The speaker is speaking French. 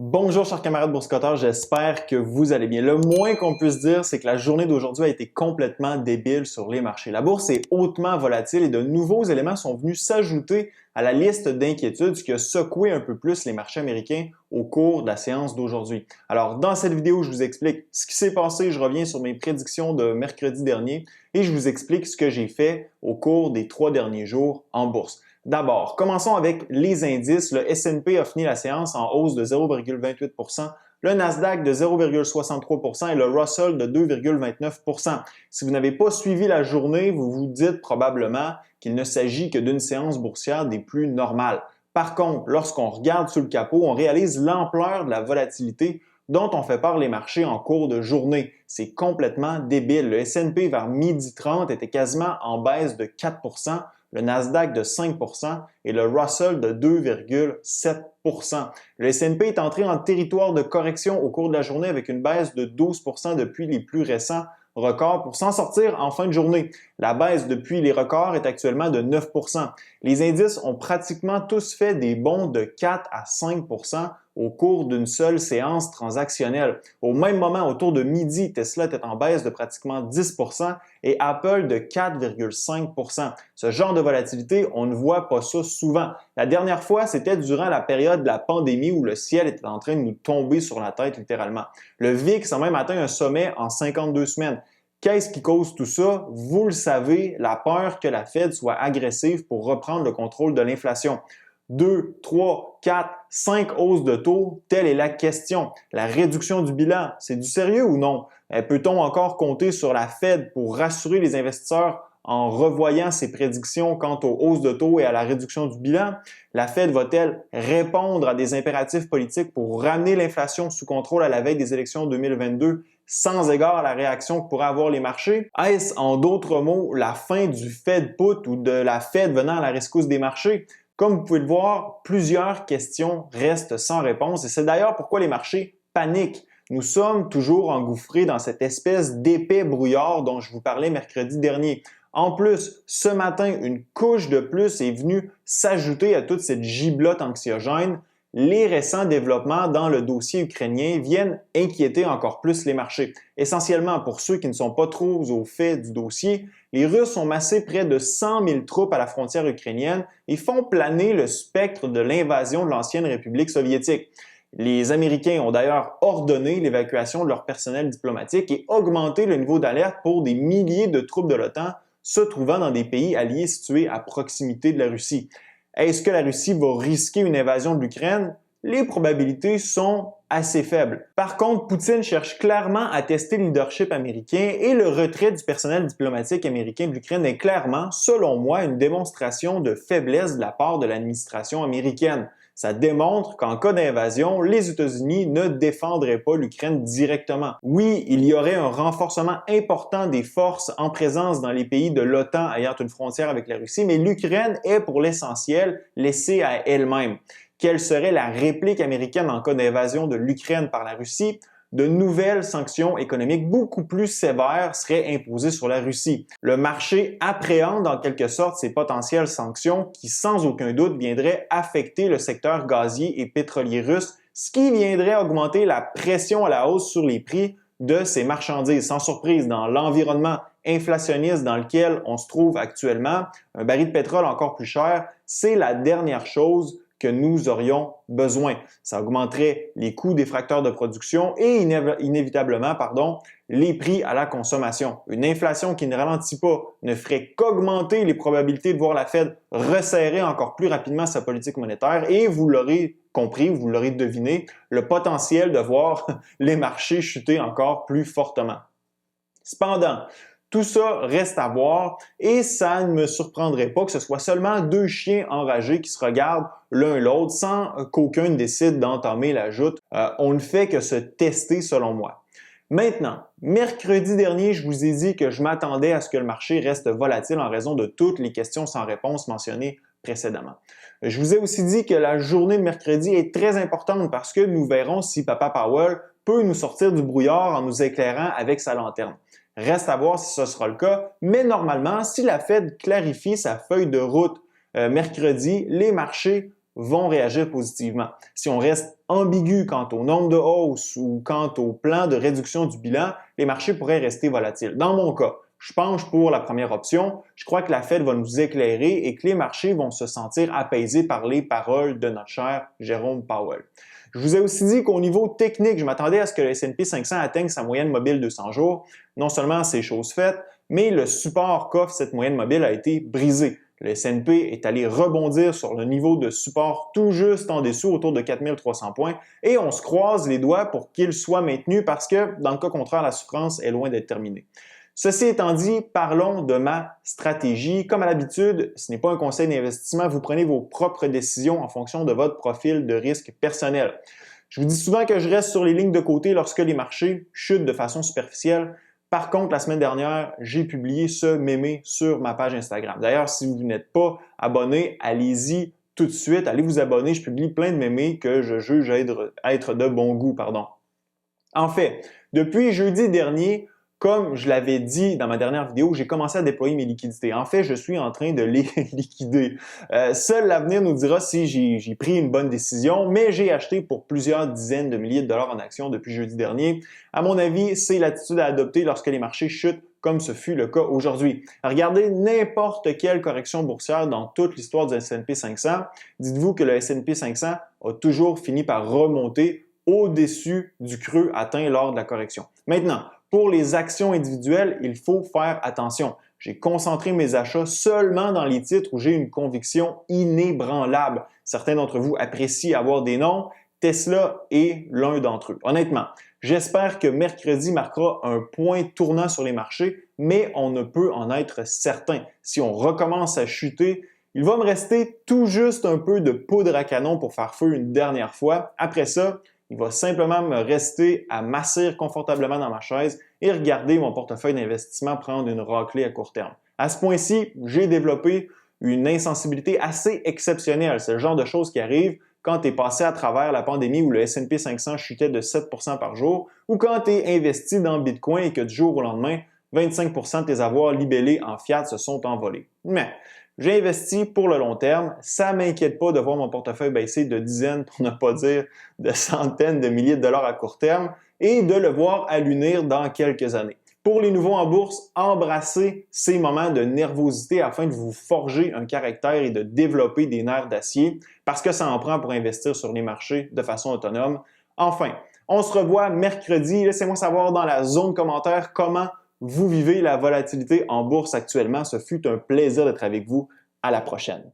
Bonjour chers camarades boursicotteurs, j'espère que vous allez bien. Le moins qu'on puisse dire, c'est que la journée d'aujourd'hui a été complètement débile sur les marchés. La bourse est hautement volatile et de nouveaux éléments sont venus s'ajouter à la liste d'inquiétudes, ce qui a secoué un peu plus les marchés américains au cours de la séance d'aujourd'hui. Alors dans cette vidéo, je vous explique ce qui s'est passé, je reviens sur mes prédictions de mercredi dernier et je vous explique ce que j'ai fait au cours des 3 derniers jours en bourse. D'abord, commençons avec les indices. Le S&P a fini la séance en hausse de 0,28 %, le Nasdaq de 0,63 % et le Russell de 2,29 %. Si vous n'avez pas suivi la journée, vous vous dites probablement qu'il ne s'agit que d'une séance boursière des plus normales. Par contre, lorsqu'on regarde sous le capot, on réalise l'ampleur de la volatilité dont ont fait part les marchés en cours de journée. C'est complètement débile. Le S&P vers 12h30 était quasiment en baisse de 4 %, le Nasdaq de 5 % et le Russell de 2,7 %. Le S&P est entré en territoire de correction au cours de la journée avec une baisse de 12 % depuis les plus récents records pour s'en sortir en fin de journée. La baisse depuis les records est actuellement de 9 %. Les indices ont pratiquement tous fait des bonds de 4 à 5 % au cours d'une seule séance transactionnelle. Au même moment, autour de midi, Tesla était en baisse de pratiquement 10 % et Apple de 4,5 %. Ce genre de volatilité, on ne voit pas ça souvent. La dernière fois, c'était durant la période de la pandémie où le ciel était en train de nous tomber sur la tête littéralement. Le VIX a même atteint un sommet en 52 semaines. Qu'est-ce qui cause tout ça? Vous le savez, la peur que la Fed soit agressive pour reprendre le contrôle de l'inflation. 2, 3, 4, 5 hausses de taux, telle est la question. La réduction du bilan, c'est du sérieux ou non? Peut-on encore compter sur la Fed pour rassurer les investisseurs en revoyant ses prédictions quant aux hausses de taux et à la réduction du bilan? La Fed va-t-elle répondre à des impératifs politiques pour ramener l'inflation sous contrôle à la veille des élections 2022 sans égard à la réaction que pourraient avoir les marchés? Est-ce en d'autres mots la fin du Fed put ou de la Fed venant à la rescousse des marchés? Comme vous pouvez le voir, plusieurs questions restent sans réponse et c'est d'ailleurs pourquoi les marchés paniquent. Nous sommes toujours engouffrés dans cette espèce d'épais brouillard dont je vous parlais mercredi dernier. En plus, ce matin, une couche de plus est venue s'ajouter à toute cette giblotte anxiogène. Les récents développements dans le dossier ukrainien viennent inquiéter encore plus les marchés. Essentiellement, pour ceux qui ne sont pas trop au fait du dossier, les Russes ont massé près de 100 000 troupes à la frontière ukrainienne et font planer le spectre de l'invasion de l'ancienne République soviétique. Les Américains ont d'ailleurs ordonné l'évacuation de leur personnel diplomatique et augmenté le niveau d'alerte pour des milliers de troupes de l'OTAN se trouvant dans des pays alliés situés à proximité de la Russie. Est-ce que la Russie va risquer une invasion de l'Ukraine? Les probabilités sont assez faibles. Par contre, Poutine cherche clairement à tester le leadership américain et le retrait du personnel diplomatique américain de l'Ukraine est clairement, selon moi, une démonstration de faiblesse de la part de l'administration américaine. Ça démontre qu'en cas d'invasion, les États-Unis ne défendraient pas l'Ukraine directement. Oui, il y aurait un renforcement important des forces en présence dans les pays de l'OTAN ayant une frontière avec la Russie, mais l'Ukraine est pour l'essentiel laissée à elle-même. Quelle serait la réplique américaine en cas d'invasion de l'Ukraine par la Russie? De nouvelles sanctions économiques beaucoup plus sévères seraient imposées sur la Russie. Le marché appréhende en quelque sorte ces potentielles sanctions qui, sans aucun doute, viendraient affecter le secteur gazier et pétrolier russe, ce qui viendrait augmenter la pression à la hausse sur les prix de ces marchandises. Sans surprise, dans l'environnement inflationniste dans lequel on se trouve actuellement, un baril de pétrole encore plus cher, c'est la dernière chose que nous aurions besoin. Ça augmenterait les coûts des facteurs de production et inévitablement, les prix à la consommation. Une inflation qui ne ralentit pas ne ferait qu'augmenter les probabilités de voir la Fed resserrer encore plus rapidement sa politique monétaire et vous l'aurez compris, vous l'aurez deviné, le potentiel de voir les marchés chuter encore plus fortement. Cependant, tout ça reste à voir et ça ne me surprendrait pas que ce soit seulement 2 chiens enragés qui se regardent l'un l'autre sans qu'aucun ne décide d'entamer la joute. On ne fait que se tester selon moi. Maintenant, mercredi dernier, je vous ai dit que je m'attendais à ce que le marché reste volatile en raison de toutes les questions sans réponse mentionnées précédemment. Je vous ai aussi dit que la journée de mercredi est très importante parce que nous verrons si Papa Powell peut nous sortir du brouillard en nous éclairant avec sa lanterne. Reste à voir si ce sera le cas, mais normalement, si la Fed clarifie sa feuille de route mercredi, les marchés vont réagir positivement. Si on reste ambigu quant au nombre de hausses ou quant au plan de réduction du bilan, les marchés pourraient rester volatiles. Dans mon cas, je penche pour la première option. Je crois que la Fed va nous éclairer et que les marchés vont se sentir apaisés par les paroles de notre cher Jérôme Powell. Je vous ai aussi dit qu'au niveau technique, je m'attendais à ce que le S&P 500 atteigne sa moyenne mobile 200 jours. Non seulement c'est chose faite, mais le support qu'offre cette moyenne mobile a été brisé. Le S&P est allé rebondir sur le niveau de support tout juste en dessous, autour de 4300 points, et on se croise les doigts pour qu'il soit maintenu parce que, dans le cas contraire, la souffrance est loin d'être terminée. Ceci étant dit, parlons de ma stratégie. Comme à l'habitude, ce n'est pas un conseil d'investissement, vous prenez vos propres décisions en fonction de votre profil de risque personnel. Je vous dis souvent que je reste sur les lignes de côté lorsque les marchés chutent de façon superficielle. Par contre, la semaine dernière, j'ai publié ce mémé sur ma page Instagram. D'ailleurs, si vous n'êtes pas abonné, allez-y tout de suite, allez vous abonner. Je publie plein de mémés que je juge être de bon goût. En fait, depuis jeudi dernier, comme je l'avais dit dans ma dernière vidéo, j'ai commencé à déployer mes liquidités. En fait, je suis en train de les liquider. Seul l'avenir nous dira si j'ai pris une bonne décision, mais j'ai acheté pour plusieurs dizaines de milliers de dollars en actions depuis jeudi dernier. À mon avis, c'est l'attitude à adopter lorsque les marchés chutent, comme ce fut le cas aujourd'hui. Regardez n'importe quelle correction boursière dans toute l'histoire du S&P 500. Dites-vous que le S&P 500 a toujours fini par remonter au-dessus du creux atteint lors de la correction. Maintenant, pour les actions individuelles, il faut faire attention. J'ai concentré mes achats seulement dans les titres où j'ai une conviction inébranlable. Certains d'entre vous apprécient avoir des noms. Tesla est l'un d'entre eux. Honnêtement, j'espère que mercredi marquera un point tournant sur les marchés, mais on ne peut en être certain. Si on recommence à chuter, il va me rester tout juste un peu de poudre à canon pour faire feu une dernière fois. Après ça, il va simplement me rester à m'asseoir confortablement dans ma chaise et regarder mon portefeuille d'investissement prendre une raclée à court terme. À ce point-ci, j'ai développé une insensibilité assez exceptionnelle. C'est le genre de choses qui arrivent quand tu es passé à travers la pandémie où le S&P 500 chutait de 7% par jour ou quand tu es investi dans Bitcoin et que du jour au lendemain, 25% de tes avoirs libellés en fiat se sont envolés. Mais j'ai investi pour le long terme. Ça ne m'inquiète pas de voir mon portefeuille baisser de dizaines, pour ne pas dire de centaines de milliers de dollars à court terme et de le voir allunir dans quelques années. Pour les nouveaux en bourse, embrassez ces moments de nervosité afin de vous forger un caractère et de développer des nerfs d'acier parce que ça en prend pour investir sur les marchés de façon autonome. Enfin, on se revoit mercredi. Laissez-moi savoir dans la zone commentaire comment vous vivez la volatilité en bourse actuellement. Ce fut un plaisir d'être avec vous. À la prochaine.